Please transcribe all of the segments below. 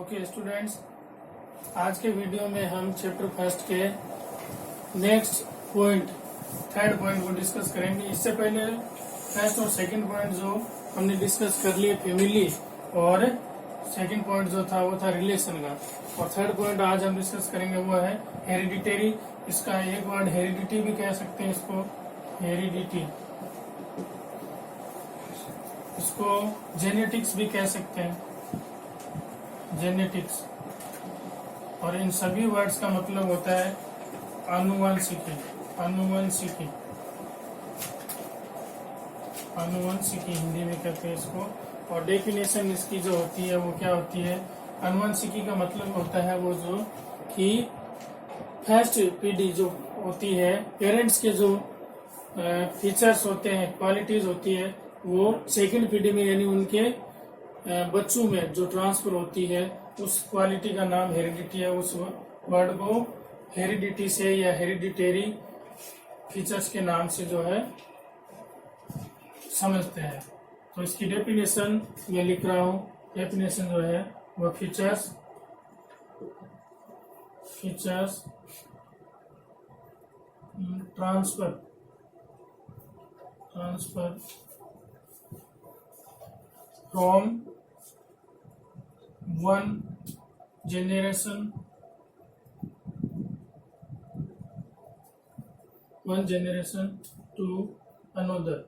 Okay students, आज के video में हम चैप्टर फर्स्ट के नेक्स्ट पॉइंट थर्ड पॉइंट को डिस्कस करेंगे। इससे पहले फर्स्ट और सेकंड पॉइंट जो हमने डिस्कस कर लिए फैमिली, और सेकंड पॉइंट जो था वो था रिलेशन का, और थर्ड पॉइंट आज हम डिस्कस करेंगे वो है हेरिडिटरी। इसका एक वर्ड हेरिडिटी भी कह सकते हैं, इसको हेरिडिटी, इसको जेनेटिक्स भी कह सकते हैं, जेनेटिक्स। और इन सभी वर्ड्स का मतलब होता है आनुवंशिकी, आनुवंशिकी, आनुवंशिकी हिंदी में कहते हैं इसको। और डेफिनेशन इसकी जो होती है वो क्या होती है? आनुवंशिकी का मतलब होता है वो जो कि फर्स्ट पीढ़ी जो होती है, पेरेंट्स के जो फीचर्स होते हैं, क्वालिटीज होती है, वो सेकंड पीढ़ी में यानी उनके बच्चों में जो ट्रांसफर होती है, उस क्वालिटी का नाम हेरिडिटी है। उस वर्ड को हेरिडिटी से या हेरिडिटरी फीचर्स के नाम से जो है समझते हैं। तो इसकी डेफिनेशन मैं लिख रहा हूं। डेफिनेशन जो है वो features transfer from one generation to another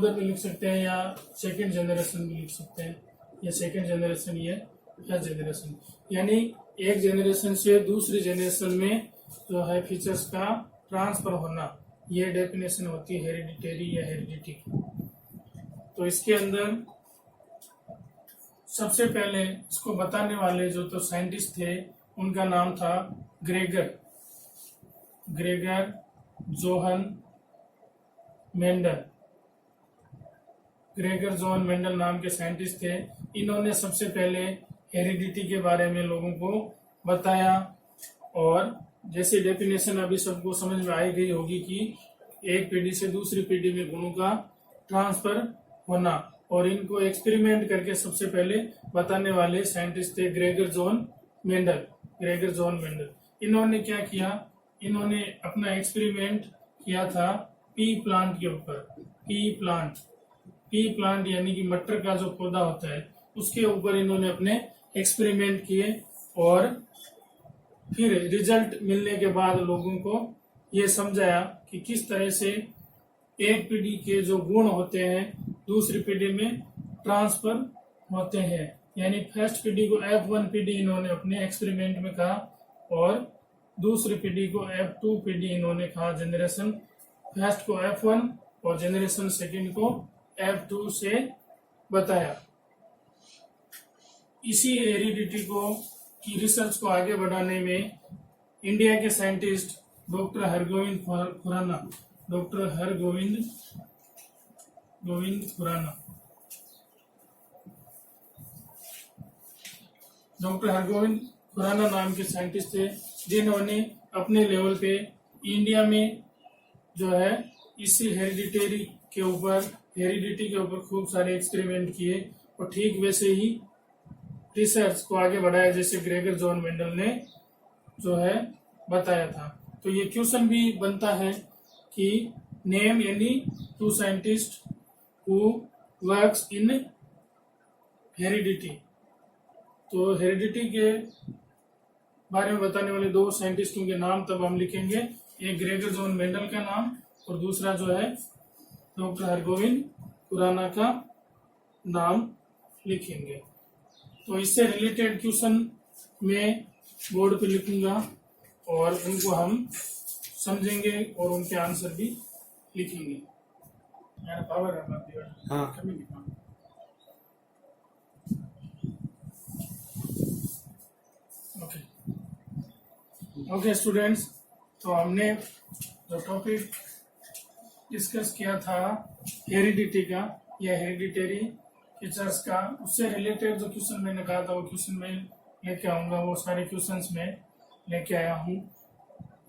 भी लिख सकते हैं, या सेकंड जनरेशन भी लिख सकते हैं, या सेकंड जनरेशन या फर्स्ट जनरेशन, यानी एक जनरेशन से दूसरी जनरेशन में जो है फीचर्स का ट्रांसफर होना, ये डेफिनेशन होती है हेरिडिटरी या हेरिडिटी। तो इसके अंदर सबसे पहले इसको बताने वाले जो तो साइंटिस्ट थे, उनका नाम था Gregor Johann Mendel. Gregor Johann Mendel नाम के साइंटिस्ट थे। इन्होंने सबसे पहले हेरिडिटी के बारे में लोगों को बताया। और जैसे डेफिनेशन अभी सबको समझ में आई गई होगी कि एक पीढ़ी से दूसरी पीढ़ी में गुणों का ट्रांसफर होना, और इनको एक्सपेरिमेंट करके सबसे पहले बताने वाले साइंटिस्ट थे ग्रेगर जोहन मेंडल। इन्होंने क्या किया? इन्होंने अपना एक्सपेरिमेंट किया था पी प्लांट के ऊपर। पी प्लांट यानी कि मटर का जो पौधा होता है, उसके ऊपर इन्होंने अपने एक्सपेरिमेंट किए, और फिर रिजल्ट मिलने के बाद लोगों को ये समझाया कि किस तरह से एक पीढ़ी के जो गुण होते हैं दूसरी पीढ़ी में ट्रांसफर होते हैं। यानी फर्स्ट पीढ़ी को F1 पीढ़ी इन्होंने अपने एक्सपेरिमेंट में कहा, और दूसरी पीढ़ी को F2 पीढ़ी इन्होंने कहा। जनरेशन फर्स्ट को F1 और जनरेशन सेकंड को F2 से बताया। इसी हेरिडिटी को की रिसर्च को आगे बढ़ाने में इंडिया के साइंटिस्ट डॉक्टर हरगोविंद खुराना नाम के साइंटिस्ट थे, जिन्होंने अपने लेवल पे इंडिया में जो है इसी हेरिडिटी के ऊपर खूब सारे एक्सपेरिमेंट किए, और ठीक वैसे ही रिसर्च को आगे बढ़ाया जैसे ग्रेगर जोहन मेंडल ने जो है बताया था। तो ये क्वेश्चन भी बनता है कि name any two scientist who works in heredity. तो हेरिडिटी के बारे में बताने वाले दो साइंटिस्टों के नाम तब हम लिखेंगे, एक ग्रेगर जोहन मेंडल का नाम, और दूसरा जो है डॉक्टर हरगोविंद खुराना का नाम लिखेंगे। तो इससे रिलेटेड क्वेश्चन मैं बोर्ड पे लिखूंगा, और उनको हम समझेंगे और उनके आंसर भी लिखेंगे। पावर ओके स्टूडेंट्स, तो हमने जो टॉपिक डिस्कस किया था हेरिडिटी का या हेरिडिटरी फीचर्स का, उससे रिलेटेड जो क्वेश्चन मैंने कहा था वो क्वेश्चन मैं लेके आऊंगा। वो सारे क्वेश्चंस मैं लेके आया हूँ।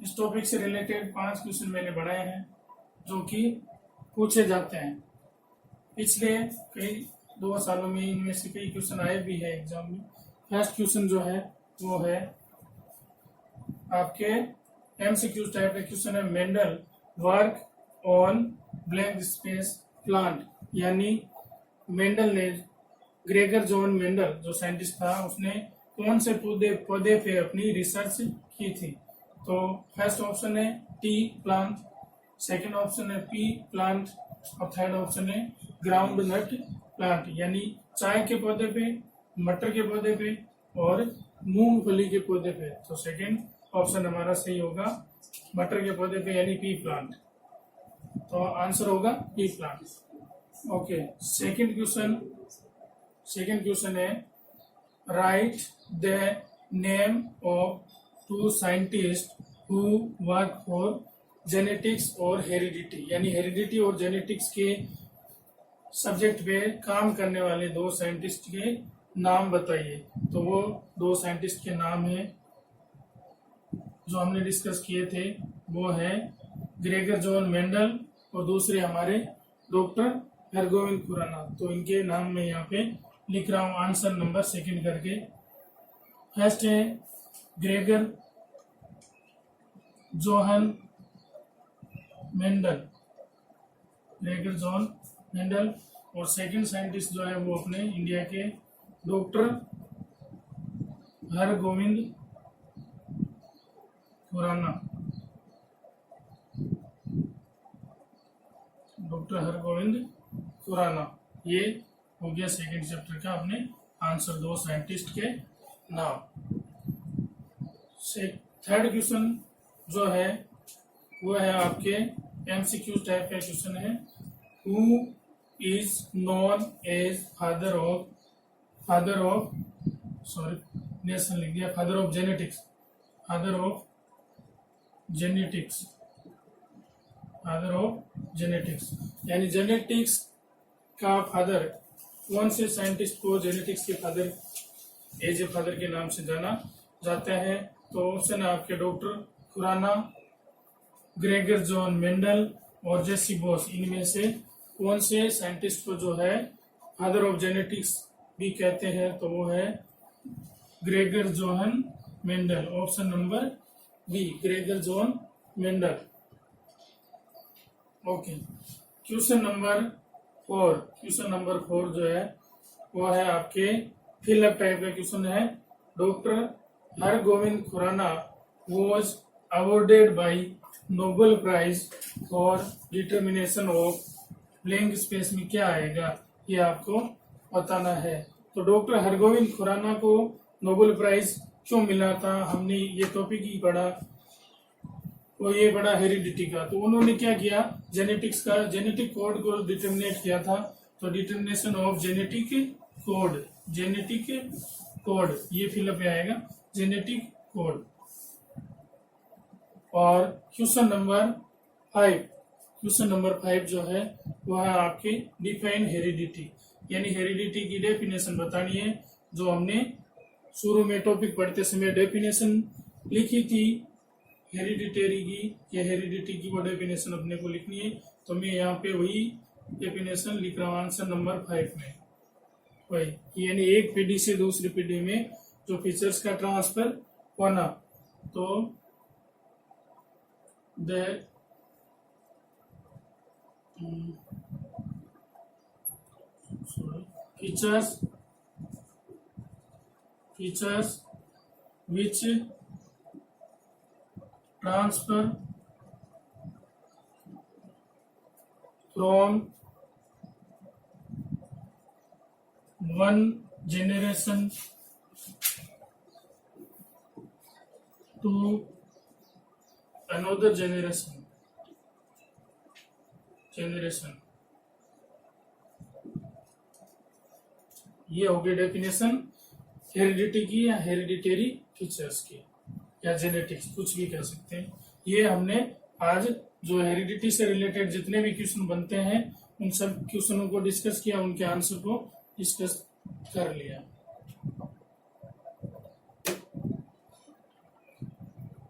इस टॉपिक से रिलेटेड 5 क्वेश्चन मैंने बढ़ाए हैं जो कि पूछे जाते हैं। पिछले कई 2 सालों में इनमें से कई क्वेश्चन आए भी है एग्जाम में। फर्स्ट क्वेश्चन जो है वो है आपके एमसीक्यू टाइप का क्वेश्चन है, Mendel work on blank space plant, यानी मेंडल ने, ग्रेगर जॉन मेंडल जो साइंटिस्ट था, उसने कौन से पौधे पे अपनी रिसर्च की थी। तो फर्स्ट ऑप्शन है टी प्लांट, सेकंड ऑप्शन है पी प्लांट और थर्ड ऑप्शन है ग्राउंड नट प्लांट, यानी चाय के पौधे पे, मटर के पौधे पे और मूंगफली के पौधे पे। तो सेकंड ऑप्शन हमारा सही होगा, मटर के पौधे पे यानी पी प्लांट। तो आंसर होगा P plant. Okay, second question है, write the name of 2 scientist who work for genetics और हेरिडिटी, यानी हेरिडिटी और जेनेटिक्स के सब्जेक्ट पे काम करने वाले 2 साइंटिस्ट के नाम बताइए। तो वो 2 साइंटिस्ट के नाम है जो हमने डिस्कस किए थे, वो है ग्रेगर जॉन मेंडल और दूसरे हमारे डॉक्टर हरगोविंद खुराना। तो इनके नाम में यहाँ पे लिख रहा हूं आंसर नंबर सेकंड करके। फर्स्ट है Gregor Johann Mendel, Gregor John Mendel, और सेकंड साइंटिस्ट जो है वो अपने इंडिया के डॉक्टर हरगोविंद खुराना, डॉक्टर हरगोविंद खुराना। ये हो गया सेकंड चैप्टर का अपने आंसर, 2 साइंटिस्ट के नाम। थर्ड क्वेश्चन जो है वो है आपके एमसीक्यू टाइप का क्वेश्चन है, who is known as father of nation लिख दिया, फादर ऑफ जेनेटिक्स, यानी जेनेटिक्स का फादर, कौन से साइंटिस्ट को जेनेटिक्स के फादर, एज ए फादर के नाम से जाना जाता है। तो ऑप्शन है आपके doctor Khurana, Gregor John Mendel और जेसी बॉस। इनमें से कौन से साइंटिस्ट को जो है फादर ऑफ जेनेटिक्स भी कहते हैं, तो वो है Gregor Johann Mendel, option number B, Gregor John Mendel. Okay, question number 4 जो है वो है आपके फिलअप टाइप का क्वेश्चन है, doctor Hargobind Khurana was awarded by Nobel prize for determination of blank space में क्या आएगा, ये आपको बताना है। तो डॉक्टर हरगोविंद खुराना को नोबेल प्राइज क्यों मिला था, हमने ये टॉपिक ही पढ़ा, वो ये पढ़ा हेरिडिटी का। तो उन्होंने क्या किया, जेनेटिक्स का जेनेटिक कोड को डिटर्मिनेट किया था। तो डिटर्मिनेशन ऑफ जेनेटिक कोड ये फिलअप में आएगा, जेनेटिक कोड। और क्वेश्चन नंबर 5 जो है वो है आपके डिफाइन हेरिडिटी, यानी हेरिडिटी की डेफिनेशन बतानी है। जो हमने शुरू में टॉपिक पढ़ते समय डेफिनेशन लिखी थी हेरिडिटरी की या हेरिडिटी की, वो डेफिनेशन अपने को लिखनी है। तो मैं यहाँ पे वही डेफिनेशन लिख रहा हूँ आंसर नंबर 5 में, वही, यानी एक पीढ़ी से दूसरी पीढ़ी में जो फीचर्स का ट्रांसफर होना। तो features which transfer from one generation to another generation ये हो गई डेफिनेशन हेरिडिटी की या हेरिडिटरी फीचर्स की या जेनेटिक्स, कुछ भी कह सकते हैं। ये हमने आज जो हेरिडिटी से रिलेटेड जितने भी क्वेश्चन बनते हैं उन सब क्वेश्चनों को डिस्कस किया, उनके आंसर को डिस्कस कर लिया।